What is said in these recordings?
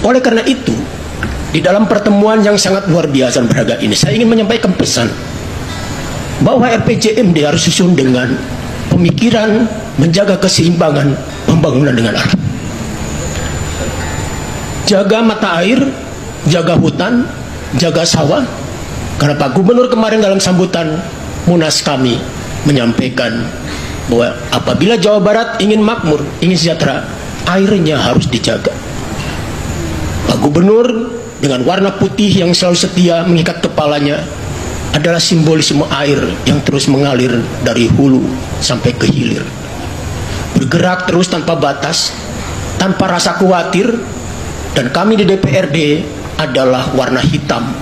Oleh karena itu, di dalam pertemuan yang sangat luar biasa dan berharga ini, saya ingin menyampaikan pesan bahwa RPJMD harus susun dengan pemikiran menjaga keseimbangan pembangunan dengan alam. Jaga mata air, jaga hutan, jaga sawah. Karena Pak Gubernur kemarin dalam sambutan Munas kami menyampaikan bahwa apabila Jawa Barat ingin makmur, ingin sejahtera, airnya harus dijaga. Pak Gubernur dengan warna putih yang selalu setia mengikat kepalanya adalah simbolisme air yang terus mengalir dari hulu sampai ke hilir, bergerak terus tanpa batas, tanpa rasa khawatir. Dan kami di DPRD adalah warna hitam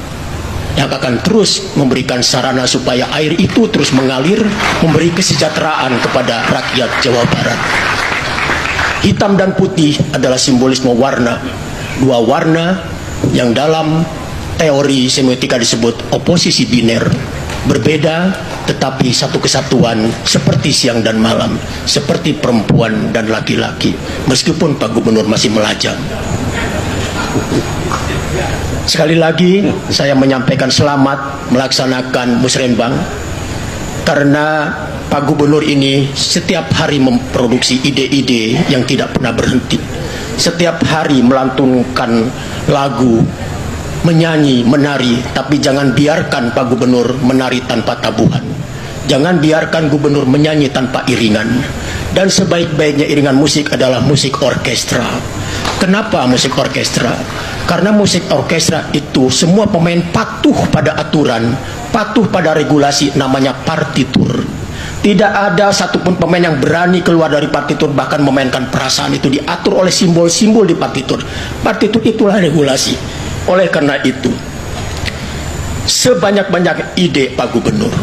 yang akan terus memberikan sarana supaya air itu terus mengalir, memberi kesejahteraan kepada rakyat Jawa Barat. Hitam dan putih adalah simbolisme warna, dua warna yang dalam teori semiotika disebut oposisi biner, berbeda tetapi satu kesatuan, seperti siang dan malam, seperti perempuan dan laki-laki, meskipun Pak Gubernur masih melajang. Sekali lagi saya menyampaikan selamat melaksanakan musrembang, karena Pak Gubernur ini setiap hari memproduksi ide-ide yang tidak pernah berhenti. Setiap hari melantunkan lagu, menyanyi, menari, tapi jangan biarkan Pak Gubernur menari tanpa tabuhan. Jangan biarkan Gubernur menyanyi tanpa iringan. Dan sebaik-baiknya iringan musik adalah musik orkestra. Kenapa musik orkestra? Karena musik orkestra itu semua pemain patuh pada aturan, patuh pada regulasi, namanya partitur. Tidak ada satupun pemain yang berani keluar dari partitur, bahkan memainkan perasaan. Itu diatur oleh simbol-simbol di partitur. Partitur itulah regulasi. Oleh karena itu, sebanyak-banyak ide Pak Gubernur,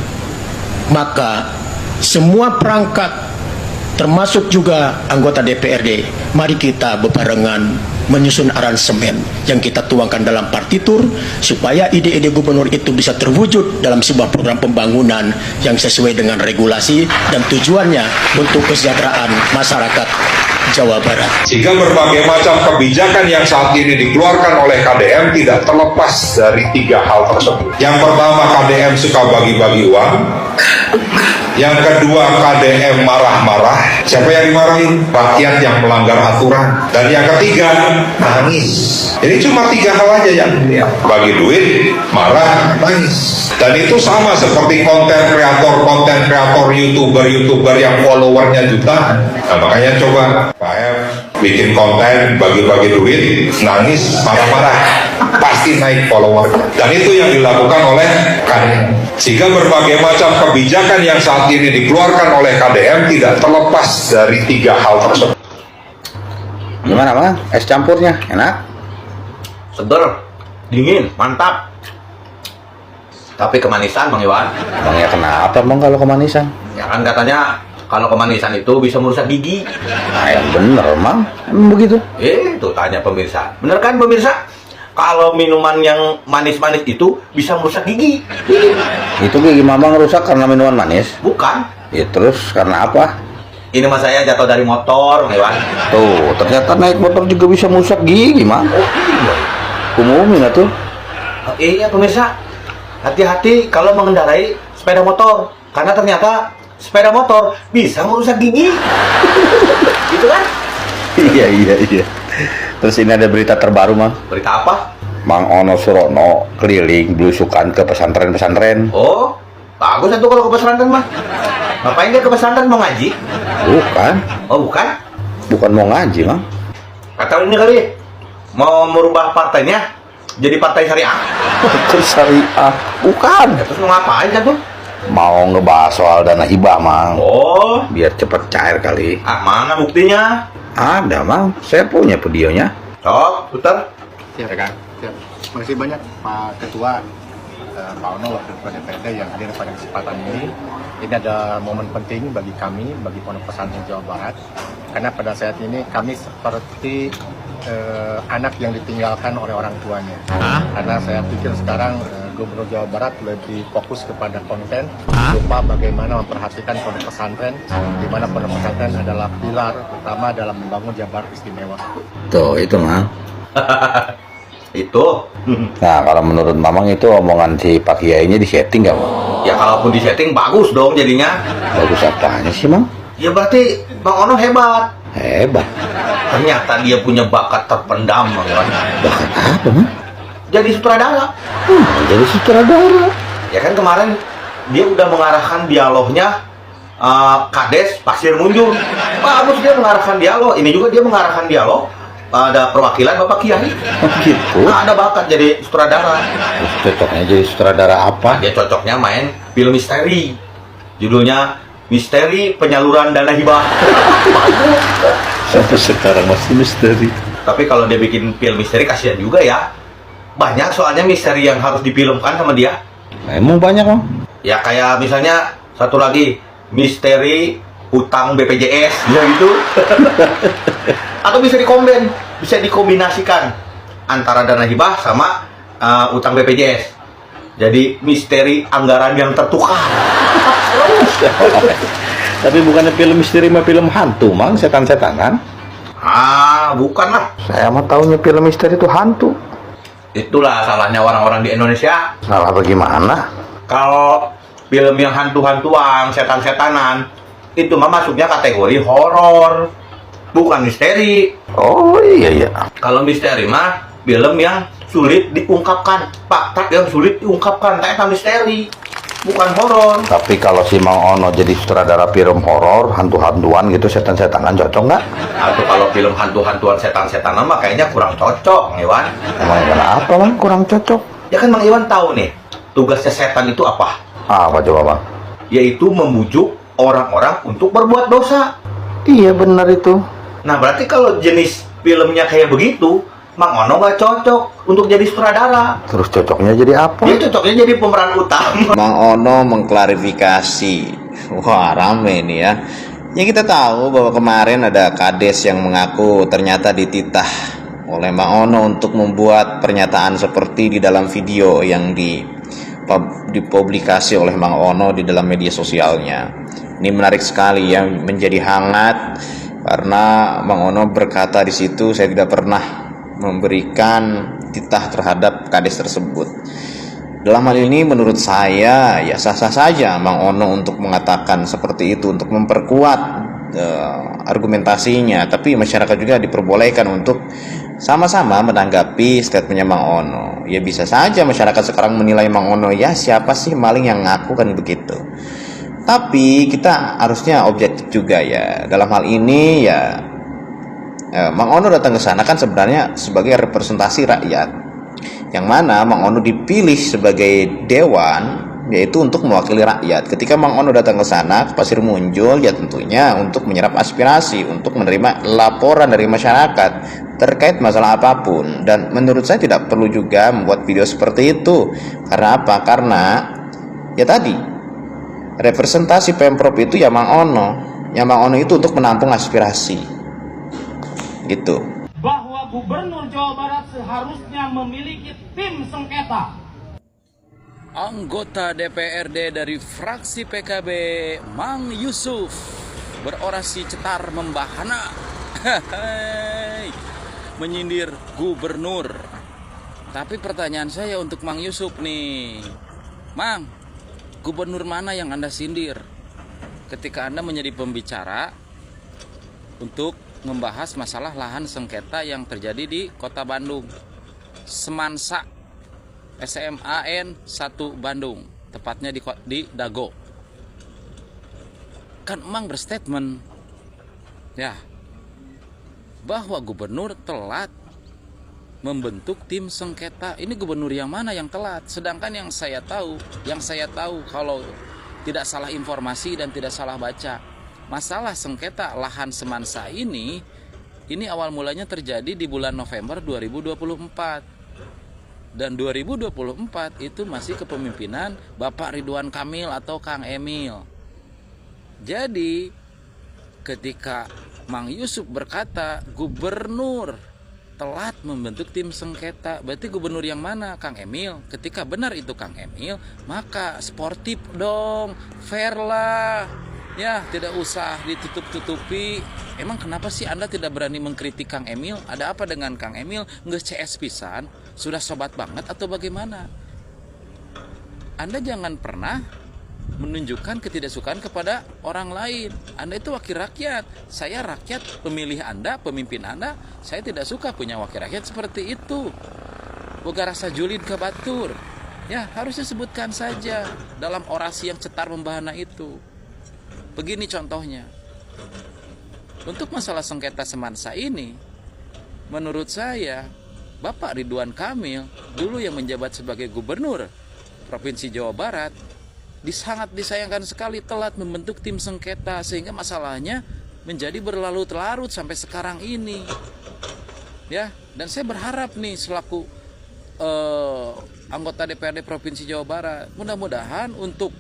maka semua perangkat, termasuk juga anggota DPRD, mari kita bebarengan menyusun aransemen yang kita tuangkan dalam partitur, supaya ide-ide gubernur itu bisa terwujud dalam sebuah program pembangunan yang sesuai dengan regulasi dan tujuannya untuk kesejahteraan masyarakat Jawa Barat. Sehingga berbagai macam kebijakan yang saat ini dikeluarkan oleh KDM tidak terlepas dari tiga hal tersebut. Yang pertama, KDM suka bagi-bagi uang. Yang kedua, KDM marah-marah. Siapa yang dimarahin? Rakyat yang melanggar aturan. Dan yang ketiga, nangis. Ini cuma tiga hal aja yang dilihat. Bagi duit, marah, nangis. Dan itu sama seperti konten kreator YouTuber yang followernya jutaan. Nah, makanya coba Pak F bikin konten bagi-bagi duit, nangis, marah-marah, pasti naik follower. Dan itu yang dilakukan oleh KDM. Sehingga berbagai macam kebijakan yang saat ini dikeluarkan oleh KDM tidak terlepas dari tiga hal tersebut. Gimana Bang? Es campurnya enak? Seger, dingin, mantap. Tapi kemanisan Bang Iwan. Bang ya kenapa Bang kalau kemanisan? Ya kan katanya kalau kemanisan itu bisa merusak gigi. Nah yang bener Bang, emang begitu? Tuh tanya pemirsa. Bener kan pemirsa? Kalau minuman yang manis-manis itu bisa merusak gigi. Itu gigi Mamang rusak karena minuman manis? Bukan. Ya terus karena apa? Ini mas saya jatuh dari motor, Bang Iwan. Tuh, ternyata naik motor juga bisa merusak gigi, Mang. Oh iya. Umumin atuh. Iya pemirsa. Hati-hati kalau mengendarai sepeda motor, karena ternyata sepeda motor bisa merusak gigi. Gitu kan? Iya. Terus ini ada berita terbaru, Mang. Berita apa? Mang Ono Surono keliling belusukan ke pesantren-pesantren. Oh, bagus itu kalau ke pesantren mah. Ngapain dia ke pesantren, mau ngaji? Bukan. Oh, bukan? Bukan mau ngaji, Mang. Atau ini kali mau merubah partainya jadi partai syariah. Partai syariah. Bukan. Ya, terus mau ngapain kan tuh? Mau ngebahas soal dana hibah, Mang. Oh, Biar cepet cair kali. mana buktinya? Ada, Mang. Saya punya videonya. Sok, putar. Siap, ya kan? Siap. Terima kasih banyak Pak Ketua, Pak Ono, Wakil Ketua DPRD yang hadir pada kesempatan ini. Ini ada momen penting bagi kami, bagi Pondok Pesantren Jawa Barat. Karena pada saat ini kami seperti anak yang ditinggalkan oleh orang tuanya. Karena saya pikir sekarang Gubernur Jawa Barat lebih fokus kepada konten, lupa bagaimana memperhatikan pondok pesantren, di mana pondok pesantren adalah pilar utama dalam membangun Jawa Barat istimewa. Tuh, itu, Mang. Itu. Nah, kalau menurut Mamang itu omongan si Pak Kiainya disetting nggak, Mang? Ya kalaupun disetting bagus dong jadinya. Bagus apanya sih, Mang? Ya berarti Bang Ono hebat. Hebat. Ternyata dia punya bakat terpendam, Bang Iwan. Bakat apa, Mang? Jadi sutradara. Jadi sutradara. Ya kan kemarin dia udah mengarahkan dialognya Kades Pasir Munjul. Bagus dia mengarahkan dialog. Ini juga dia mengarahkan dialog ada perwakilan Bapak Kiai. Oh, gitu. Nah, ada bakat jadi sutradara. Terus cocoknya jadi sutradara apa? Dia cocoknya main film misteri. Judulnya Misteri Penyaluran Dana Hibah. Sampai sekarang masih misteri. Tapi kalau dia bikin film misteri kasihan juga ya. Banyak soalnya misteri yang harus difilmkan sama dia. Emang banyak, Mang? Ya kayak misalnya satu lagi misteri utang BPJS ya gitu. Atau bisa dikombinasikan antara dana hibah sama utang BPJS. Jadi misteri anggaran yang tertukar. Tapi bukannya film misteri mah film hantu, Mang, setan-setanan. Bukan lah. Saya mah taunya film misteri itu hantu. Itulah salahnya orang-orang di Indonesia. Salah bagaimana? Kalau film yang hantu-hantuan, setan-setanan, itu mah masuknya kategori horor, bukan misteri. Oh iya. Kalau misteri mah film yang sulit diungkapkan, fakta yang sulit diungkapkan, kayak misteri, bukan horor. Tapi kalau si Mang Ono jadi sutradara film horor, hantu-hantuan gitu, setan-setanan cocok nggak? Atau kalau film hantu-hantuan setan-setanan mah kayaknya kurang cocok, Mang Iwan. Emang kenapa, Mang? Kurang cocok? Ya kan Mang Iwan tahu nih, tugasnya setan itu apa? Apa coba, Mang? Yaitu membujuk orang-orang untuk berbuat dosa. Iya benar itu. Nah berarti kalau jenis filmnya kayak begitu, Mang Ono nggak cocok untuk jadi sutradara. Terus cocoknya jadi apa? Dia cocoknya jadi pemeran utama. Mang Ono mengklarifikasi. Wah, rame nih ya. Ya kita tahu bahwa kemarin ada kades yang mengaku ternyata dititah oleh Mang Ono untuk membuat pernyataan seperti di dalam video yang dipublikasi oleh Mang Ono di dalam media sosialnya. Ini menarik sekali ya, menjadi hangat karena Mang Ono berkata di situ, saya tidak pernah memberikan titah terhadap kades tersebut. Dalam hal ini menurut saya ya sah-sah saja Mang Ono untuk mengatakan seperti itu, untuk memperkuat argumentasinya. Tapi masyarakat juga diperbolehkan untuk sama-sama menanggapi statementnya Mang Ono. Ya bisa saja masyarakat sekarang menilai Mang Ono, ya siapa sih maling yang ngaku, kan begitu. Tapi kita harusnya objektif juga ya. Dalam hal ini ya Mang Ono datang ke sana kan sebenarnya sebagai representasi rakyat, yang mana Mang Ono dipilih sebagai dewan, yaitu untuk mewakili rakyat. Ketika Mang Ono datang ke sana, ke Pasir Munjul, ya tentunya untuk menyerap aspirasi, untuk menerima laporan dari masyarakat terkait masalah apapun. Dan menurut saya tidak perlu juga membuat video seperti itu. Karena apa? Karena ya tadi representasi Pemprov itu ya Mang Ono. Yang Mang Ono itu untuk menampung aspirasi. Gitu. Bahwa Gubernur Jawa Barat seharusnya memiliki tim sengketa. Anggota DPRD dari fraksi PKB Mang Yusuf berorasi cetar membahana menyindir gubernur. Tapi pertanyaan saya untuk Mang Yusuf nih, Mang, gubernur mana yang Anda sindir ketika Anda menjadi pembicara untuk membahas masalah lahan sengketa yang terjadi di Kota Bandung, Semansa SMAN 1 Bandung, tepatnya di Dago. Kan Emang berstatement ya bahwa gubernur telat membentuk tim sengketa. Ini gubernur yang mana yang telat? Sedangkan yang saya tahu kalau tidak salah informasi dan tidak salah baca, masalah sengketa lahan Semansa ini awal mulanya terjadi di bulan November 2024. Dan 2024 itu masih kepemimpinan Bapak Ridwan Kamil atau Kang Emil. Jadi ketika Mang Yusuf berkata gubernur telat membentuk tim sengketa, berarti gubernur yang mana? Kang Emil. Ketika benar itu Kang Emil, maka sportif dong, fair lah. Ya, tidak usah ditutup-tutupi. Emang kenapa sih Anda tidak berani mengkritik Kang Emil? Ada apa dengan Kang Emil? Nggak CS pisan? Sudah sobat banget atau bagaimana? Anda jangan pernah menunjukkan ketidaksukaan kepada orang lain. Anda itu wakil rakyat. Saya rakyat, pemilih Anda, pemimpin Anda. Saya tidak suka punya wakil rakyat seperti itu. Boga rasa julid ke batur. Ya, harusnya sebutkan saja dalam orasi yang cetar membahana itu. Begini contohnya. Untuk masalah sengketa semansa ini, menurut saya, Bapak Ridwan Kamil, dulu yang menjabat sebagai gubernur Provinsi Jawa Barat, sangat disayangkan sekali telat membentuk tim sengketa, sehingga masalahnya menjadi berlarut-larut sampai sekarang ini. Ya, dan saya berharap nih selaku anggota DPRD Provinsi Jawa Barat, mudah-mudahan untuk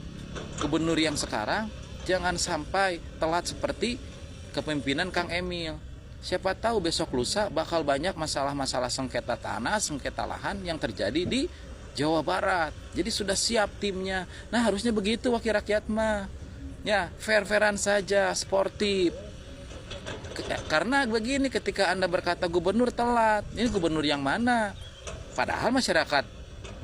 gubernur yang sekarang jangan sampai telat seperti kepemimpinan Kang Emil. Siapa tahu besok lusa bakal banyak masalah-masalah sengketa tanah, sengketa lahan yang terjadi di Jawa Barat. Jadi sudah siap timnya. Nah, harusnya begitu wakil rakyat mah. Ya, fair-fairan saja, sportif. Karena begini, ketika Anda berkata gubernur telat, ini gubernur yang mana? Padahal masyarakat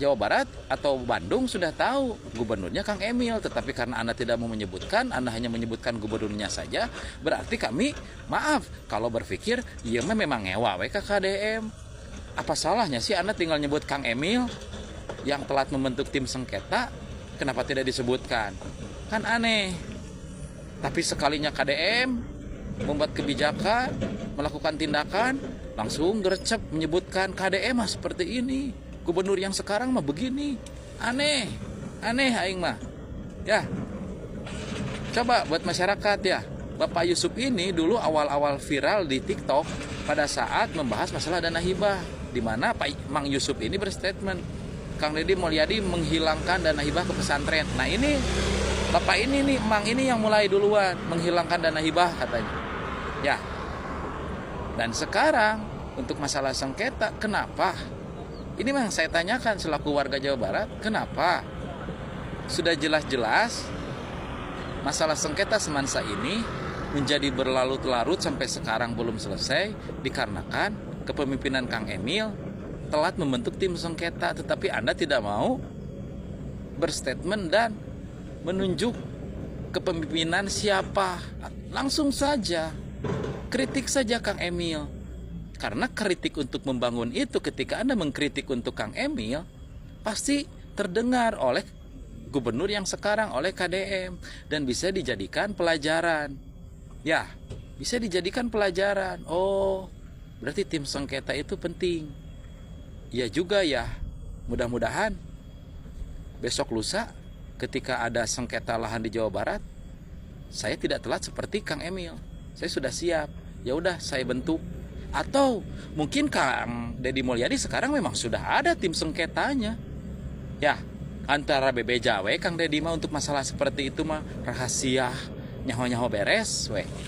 Jawa Barat atau Bandung sudah tahu gubernurnya Kang Emil, tetapi karena Anda tidak mau menyebutkan, Anda hanya menyebutkan gubernurnya saja, berarti kami maaf kalau berpikir iya memang ngewa we ke KDM. Apa salahnya sih Anda tinggal nyebut Kang Emil yang telat membentuk tim sengketa, kenapa tidak disebutkan? Kan aneh. Tapi sekalinya KDM membuat kebijakan, melakukan tindakan, langsung gercep menyebutkan KDM mah seperti ini. Gubernur yang sekarang mah begini. Aneh aing mah. Ya. Coba buat masyarakat ya. Bapak Yusuf ini dulu awal-awal viral di TikTok pada saat membahas masalah dana hibah, di mana Pak Mang Yusuf ini berstatement, Kang Deddy Mulyadi menghilangkan dana hibah ke pesantren. Nah, ini Bapak ini nih, Mang ini yang mulai duluan menghilangkan dana hibah katanya. Ya. Dan sekarang untuk masalah sengketa, kenapa? Ini memang saya tanyakan selaku warga Jawa Barat, kenapa sudah jelas-jelas masalah sengketa semansa ini menjadi berlarut-larut sampai sekarang belum selesai, dikarenakan kepemimpinan Kang Emil telat membentuk tim sengketa, tetapi Anda tidak mau berstatement dan menunjuk kepemimpinan siapa. Langsung saja kritik saja Kang Emil. Karena kritik untuk membangun itu, ketika Anda mengkritik untuk Kang Emil, pasti terdengar oleh gubernur yang sekarang, oleh KDM, dan bisa dijadikan pelajaran. Ya, bisa dijadikan pelajaran. Oh, berarti tim sengketa itu penting. Ya juga ya, mudah-mudahan besok lusa ketika ada sengketa lahan di Jawa Barat, saya tidak telat seperti Kang Emil. Saya sudah siap. Ya udah, saya bentuk. Atau mungkin Kang Deddy Mulyadi sekarang memang sudah ada tim sengketanya. Ya, antara BB Jawa Kang Deddy mah untuk masalah seperti itu mah rahasia, nyaho-nyaho beres we.